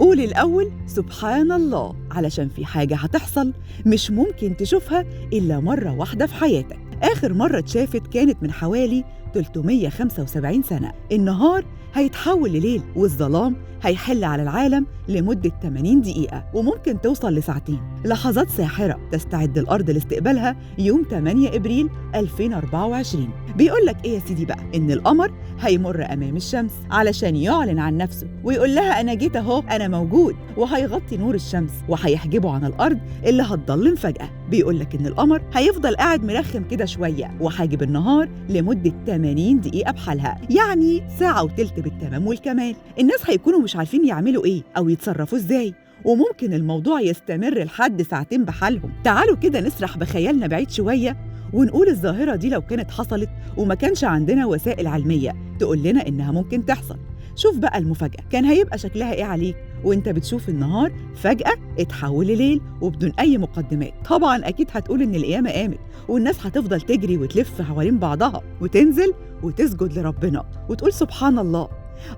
قول الأول سبحان الله علشان في حاجة هتحصل مش ممكن تشوفها إلا مرة واحدة في حياتك. آخر مرة اتشافت كانت من حوالي 375 سنة. النهار هيتحول لليل والظلام هيحل على العالم لمدة 80 دقيقة وممكن توصل لساعتين. لحظات ساحرة تستعد الأرض لاستقبالها يوم 8 إبريل 2024. بيقولك إيه يا سيدي بقى؟ إن القمر هيمر أمام الشمس علشان يعلن عن نفسه ويقول لها أنا جيت أهو، أنا موجود، وهيغطي نور الشمس وهيحجبه عن الأرض اللي هتضلم فجأة. بيقولك إن القمر هيفضل قاعد مرخم كده شوية وحاجب النهار لمدة 80 دقيقة بحالها، يعني ساعة وتلت بالتمام والكمال. الناس هيكونوا مش عارفين يعملوا إيه أو يتصرفوا إزاي، وممكن الموضوع يستمر لحد ساعتين بحالهم. تعالوا كده نسرح بخيالنا بعيد شوية ونقول الظاهرة دي لو كانت حصلت وما كانش عندنا وسائل علمية تقول لنا إنها ممكن تحصل. شوف بقى المفاجأة، كان هيبقى شكلها إيه عليك وإنت بتشوف النهار فجأة اتحول لليل وبدون أي مقدمات؟ طبعاً أكيد هتقول إن القيامة قامت والناس هتفضل تجري وتلف حوالين بعضها وتنزل وتسجد لربنا وتقول سبحان الله.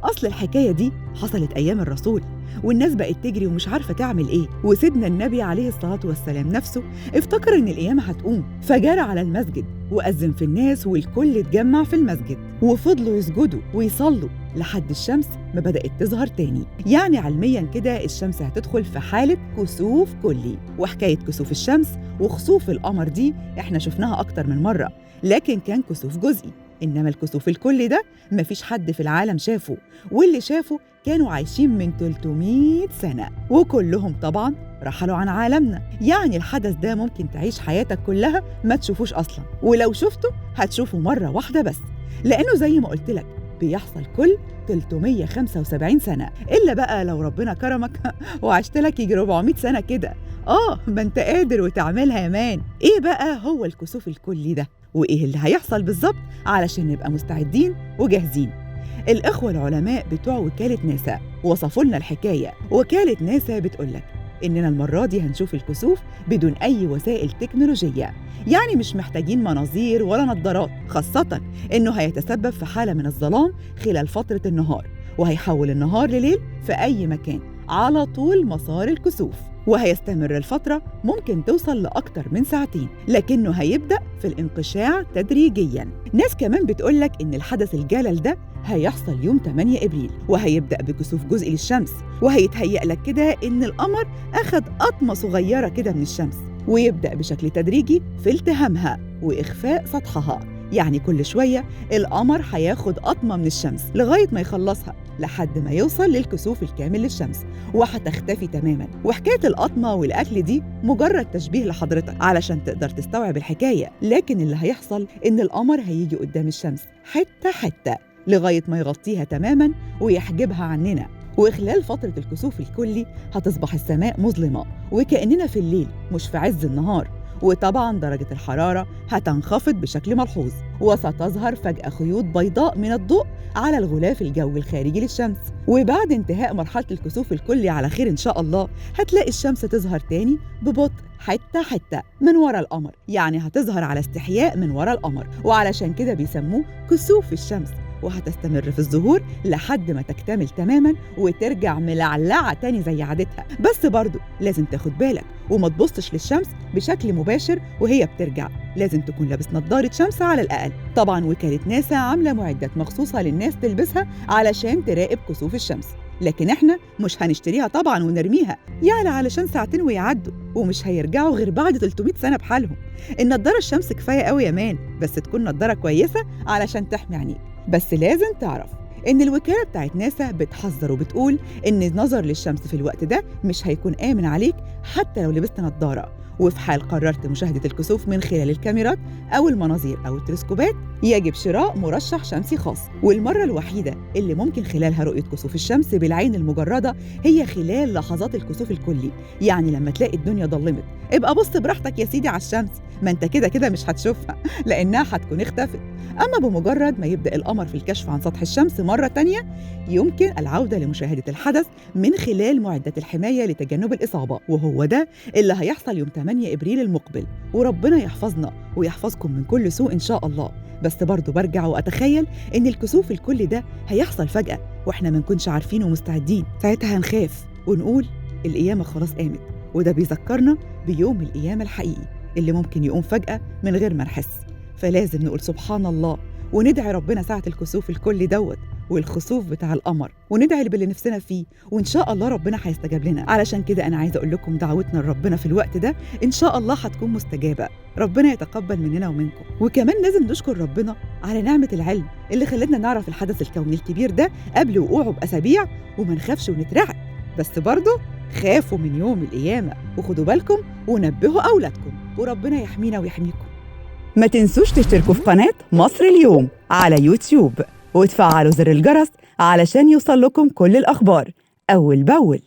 أصل الحكاية دي حصلت أيام الرسول والناس بقت تجري ومش عارفة تعمل إيه، وسيدنا النبي عليه الصلاة والسلام نفسه افتكر إن القيامة هتقوم فجرى على المسجد وأذن في الناس والكل اتجمع في المسجد وفضلوا يسجدوا ويصلوا لحد الشمس ما بدأت تظهر تاني. يعني علميا كده الشمس هتدخل في حالة كسوف كلي. وحكاية كسوف الشمس وخسوف القمر دي احنا شفناها أكتر من مرة، لكن كان كسوف جزئي. إنما الكسوف الكلي ده مفيش حد في العالم شافه، واللي شافه كانوا عايشين من 300 سنة وكلهم طبعاً رحلوا عن عالمنا. يعني الحدث ده ممكن تعيش حياتك كلها ما تشوفوش أصلاً، ولو شفته هتشوفه مرة واحدة بس، لأنه زي ما قلت لك بيحصل كل 375 سنة. إلا بقى لو ربنا كرمك وعشت لك يجي 400 سنة كده، ما انت قادر وتعملها يا مان. ايه بقى هو الكسوف الكلي ده وايه اللي هيحصل بالظبط علشان نبقى مستعدين وجاهزين؟ الإخوة العلماء بتوع وكالة ناسا وصفوا لنا الحكاية. وكالة ناسا بتقولك إننا المرة دي هنشوف الكسوف بدون أي وسائل تكنولوجية، يعني مش محتاجين مناظير ولا نظارات، خاصة إنه هيتسبب في حالة من الظلام خلال فترة النهار وهيحول النهار لليل في أي مكان على طول مسار الكسوف، وهيستمر الفترة ممكن توصل لأكتر من ساعتين، لكنه هيبدأ في الانقشاع تدريجياً. ناس كمان بتقولك إن الحدث الجلل ده هيحصل يوم 8 إبريل وهيبدأ بكسوف جزئي للشمس، وهيتهيأ لك كده إن القمر أخد قطمة صغيرة كده من الشمس ويبدأ بشكل تدريجي في التهامها وإخفاء سطحها. يعني كل شوية القمر هياخد قطمة من الشمس لغاية ما يخلصها لحد ما يوصل للكسوف الكامل للشمس وهتختفي تماماً. وحكاية القطمة والأكل دي مجرد تشبيه لحضرتك علشان تقدر تستوعب الحكاية، لكن اللي هيحصل إن القمر هيجي قدام الشمس حتة حتة لغاية ما يغطيها تماماً ويحجبها عننا. وخلال فترة الكسوف الكلي هتصبح السماء مظلمة وكأننا في الليل مش في عز النهار، وطبعاً درجة الحرارة هتنخفض بشكل ملحوظ وستظهر فجأة خيوط بيضاء من الضوء على الغلاف الجوي الخارجي للشمس. وبعد انتهاء مرحلة الكسوف الكلي على خير إن شاء الله هتلاقي الشمس تظهر تاني ببطء حتة حتة من وراء القمر، يعني هتظهر على استحياء من وراء القمر، وعلشان كده بيسموه كسوف الشمس. وهتستمر في الظهور لحد ما تكتمل تماماً وترجع ملعلعة تاني زي عادتها. بس برضو لازم تاخد بالك وما تبصش للشمس بشكل مباشر وهي بترجع، لازم تكون لابس نظارة شمس على الأقل. طبعاً وكالة ناسا عاملة معدات مخصوصة للناس تلبسها علشان تراقب كسوف الشمس، لكن احنا مش هنشتريها طبعاً ونرميها يعني علشان ساعتين ويعدوا ومش هيرجعوا غير بعد 300 سنة بحالهم. النضارة الشمس كفاية قوي يا مان، بس تكون نضارة كويسة علشان تحمي عينيك. بس لازم تعرف إن الوكالة بتاعت ناسا بتحذر وبتقول إن النظر للشمس في الوقت ده مش هيكون آمن عليك حتى لو لبست نظارة، وفي حال قررت مشاهدة الكسوف من خلال الكاميرات أو المناظير أو التلسكوبات يجب شراء مرشح شمسي خاص. والمرة الوحيدة اللي ممكن خلالها رؤية كسوف الشمس بالعين المجردة هي خلال لحظات الكسوف الكلي، يعني لما تلاقي الدنيا ضلمت ابقى بص براحتك يا سيدي على الشمس، ما انت كده كده مش هتشوفها لأنها هتكون اختفت. أما بمجرد ما يبدأ القمر في الكشف عن سطح الشمس مرة تانية يمكن العودة لمشاهدة الحدث من خلال معدات الحماية لتجنب الإصابة، وهو ده اللي هيحصل يوم 8 إبريل المقبل. وربنا يحفظنا ويحفظكم من كل سوء إن شاء الله. بس برضو برجع وأتخيل إن الكسوف الكلي ده هيحصل فجأة وإحنا ما نكونش عارفين ومستعدين، ساعتها هنخاف ونقول القيامة خلاص قامت، وده بيذكرنا بيوم القيامة الحقيقي اللي ممكن يقوم فجأة من غير ما نحس. فلازم نقول سبحان الله وندعي ربنا ساعة الكسوف الكل دوت والخسوف بتاع القمر، وندعي باللي نفسنا فيه، وإن شاء الله ربنا هيستجاب لنا. علشان كده أنا عايزة أقول لكم دعوتنا لربنا في الوقت ده إن شاء الله هتكون مستجابة، ربنا يتقبل مننا ومنكم. وكمان لازم نشكر ربنا على نعمة العلم اللي خلتنا نعرف الحدث الكوني الكبير ده قبل وقوعه بأسابيع، وما نخافش ونترعب، بس برضه خافوا من يوم القيامة وخدوا بالكم ونبهوا أولادكم، وربنا يحمينا ويحميكم. ما تنسوش تشتركوا في قناة مصر اليوم على يوتيوب وتفعلوا زر الجرس علشان يوصل لكم كل الأخبار أول بأول.